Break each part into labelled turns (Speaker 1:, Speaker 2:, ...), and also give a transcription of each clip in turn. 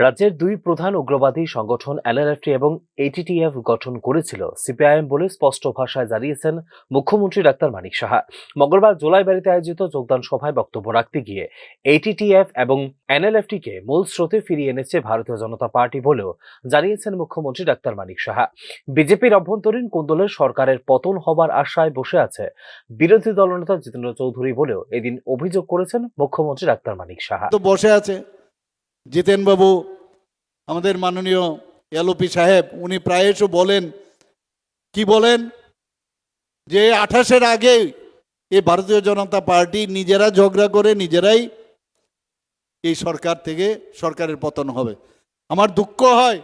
Speaker 1: রাজ্যের দুই প্রধান উগ্রবাদী সংগঠন এলএলএফটি এবং এটিটিএফ গঠন করেছিল সিপিআইএম বলে স্পষ্ট ভাষায় জানিয়েছেন মুখ্যমন্ত্রী ডাক্তার মানিক সাহা। মঙ্গলবার জোলাইবাড়িতে আয়োজিত যোগদান সভায় বক্তব্য রাখতে গিয়ে এটিটিএফ এবং এনএলএফটিকে মূল স্রোতে ফিরিয়ে এনেছে ভারতীয় জনতা পার্টি বলেও জানিয়েছেন মুখ্যমন্ত্রী ডাক্তার মানিক সাহা। বিজেপির অভ্যন্তরীণ কোন্দলে সরকারের পতন হবার আশায় বসে আছে বিরোধী দলনেতা জিতেন্দ্র চৌধুরী বলেও এদিন অভিযোগ করেছেন মুখ্যমন্ত্রী ডাক্তার মানিক সাহা।
Speaker 2: তো বসে আছে জিতেন বাবু, আমাদের মাননীয় এলওপি সাহেব, উনি প্রায়শ বলেন, কি বলেন যে 28-এর আগে এই ভারতীয় জনতা পার্টি নিজেরা ঝগড়া করে নিজেরাই এই সরকারের পতন হবে। আমার দুঃখ হয়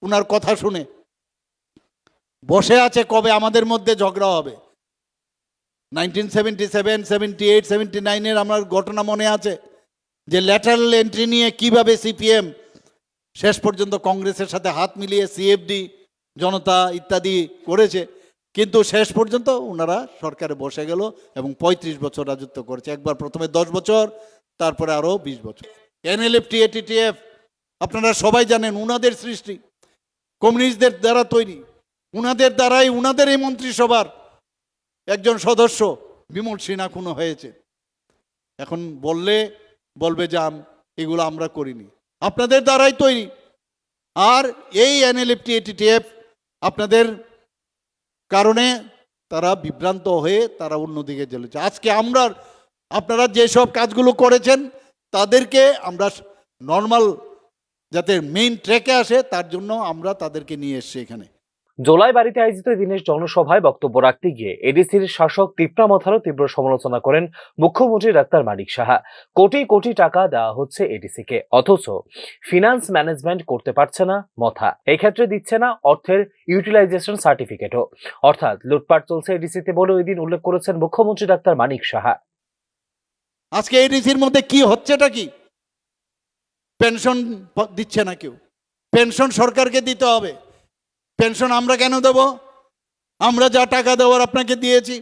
Speaker 2: উনার কথা শুনে। বসে আছে কবে আমাদের মধ্যে ঝগড়া হবে। 1977, 78, 79-এর আমার ঘটনা মনে আছে যে ল্যাটারাল এন্ট্রি নিয়ে কিভাবে সিপিএম শেষ পর্যন্ত কংগ্রেসের সাথে হাত মিলিয়ে সিএফডি, জনতা ইত্যাদি করেছে, কিন্তু শেষ পর্যন্ত ওনারা সরকারে বসে গেল এবং 35 বছর রাজত্ব করেছে। একবার প্রথমে 10 বছর, তারপরে আরও 20 বছর। এনএলএফটি, এটিটিএফ আপনারা সবাই জানেন উনাদের সৃষ্টি, কমিউনিস্টদের দ্বারা তৈরি, উনাদের দ্বারাই উনাদের এই মন্ত্রিসভার একজন সদস্য বিমল সিনহা খুন হয়েছে। এখন বলবে যে এগুলো আমরা করিনি, আপনাদের দ্বারাই তৈরি। আর এই এনএলএফটি, এটিটিএফ আপনাদের কারণে তারা বিভ্রান্ত হয়ে তারা অন্যদিকে চলেছে। আজকে আপনারা যেসব কাজগুলো করেছেন তাদেরকে আমরা নর্মাল যাতে মেইন ট্র্যাকে আসে তার জন্য আমরা তাদেরকে নিয়ে এসছি এখানে।
Speaker 1: জোলাইবাড়িতে আয়োজিত দিনের জনসভায় বক্তব্য রাখতে গিয়ে এডিসির শাসক তিপ্রা মাথারও তীব্র সমালোচনা করেন মুখ্যমন্ত্রী ডাক্তার মানিক সাহা। কোটি কোটি টাকা দেওয়া হচ্ছে এডিসিকে, অথচ ফিনান্স ম্যানেজমেন্ট করতে পারছে না মথা। এই ক্ষেত্রে দিচ্ছে না অর্থের ইউটিলাইজেশন সার্টিফিকেটও, অর্থাৎ লুটপাট চলছে এডিসিতে বলে ওই দিন উল্লেখ করেছেন মুখ্যমন্ত্রী ডাক্তার মানিক সাহা।
Speaker 2: আজকে এডিসির মধ্যে কি হচ্ছেটা কি? পেনশন দিচ্ছে না কেউ। পেনশন সরকারকে দিতে হবে। পেনশন আমরা কেন দেব? আমরা যা টাকা দেওয়ার আপনাকে দিয়েছি।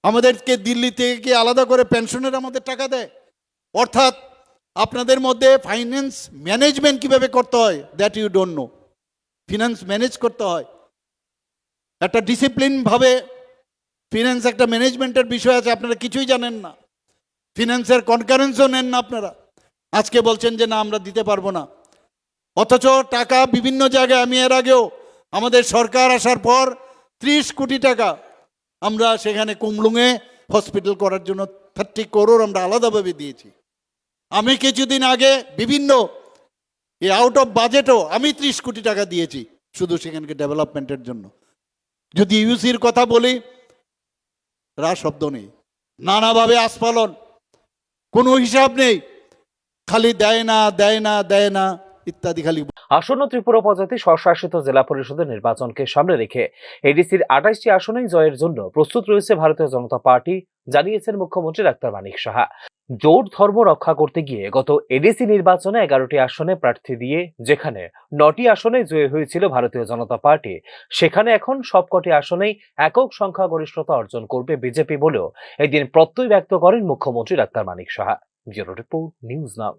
Speaker 2: আমাদেরকে দিল্লি থেকে কি আলাদা করে পেনশনের আমাদের টাকা দেয়? অর্থাৎ আপনাদের মধ্যে ফাইন্যান্স ম্যানেজমেন্ট কিভাবে করতে হয় that you don't know. Finance manage করতে হয় একটা ডিসিপ্লিন ভাবে। ফিনান্স একটা ম্যানেজমেন্টের বিষয় আছে, আপনারা কিছুই জানেন না। ফিনান্সের কনকারেন্সও নেন না আপনারা। আজকে বলছেন যে না আমরা দিতে পারবো না, অথচ টাকা বিভিন্ন জায়গায়, আমি এর আগেও আমাদের সরকার আসার পর 30 কোটি টাকা আমরা সেখানে কুমলুঙে হসপিটাল করার জন্য 30 করোড় আমরা আলাদাভাবে দিয়েছি। আমি কিছুদিন আগে বিভিন্ন আউট অফ বাজেটও আমি 30 কোটি টাকা দিয়েছি শুধু সেখানকে ডেভেলপমেন্টের জন্য। যদি ইউসির কথা বলি, শব্দ নেই, নানাভাবে আস্ফালন, কোনো হিসাব নেই, খালি দেয় না দেয় না দেয় না ইত্যাদি খালি।
Speaker 1: আসন্ন ত্রিপুরা উপজাতি স্বশাসিত জেলা পরিষদের নির্বাচনকে সামনে রেখে এডিসির 28টি আসনেই জয়ের জন্য প্রস্তুত রয়েছে ভারতীয় জনতা পার্টি, জানিয়েছেন মুখ্যমন্ত্রী ডাক্তার মানিক সাহা। জোট ধর্ম রক্ষা করতে গিয়ে গত এডিসি নির্বাচনে 11টি আসনে প্রার্থী দিয়ে যেখানে 9টি আসনে জয়ী হয়েছিল ভারতীয় জনতা পার্টি, সেখানে এখন সবকটি আসনেই একক সংখ্যাগরিষ্ঠতা অর্জন করবে বিজেপি বলেও এদিন প্রত্যয় ব্যক্ত করেন মুখ্যমন্ত্রী doctor Manik Saha. Bureau report, news নাও।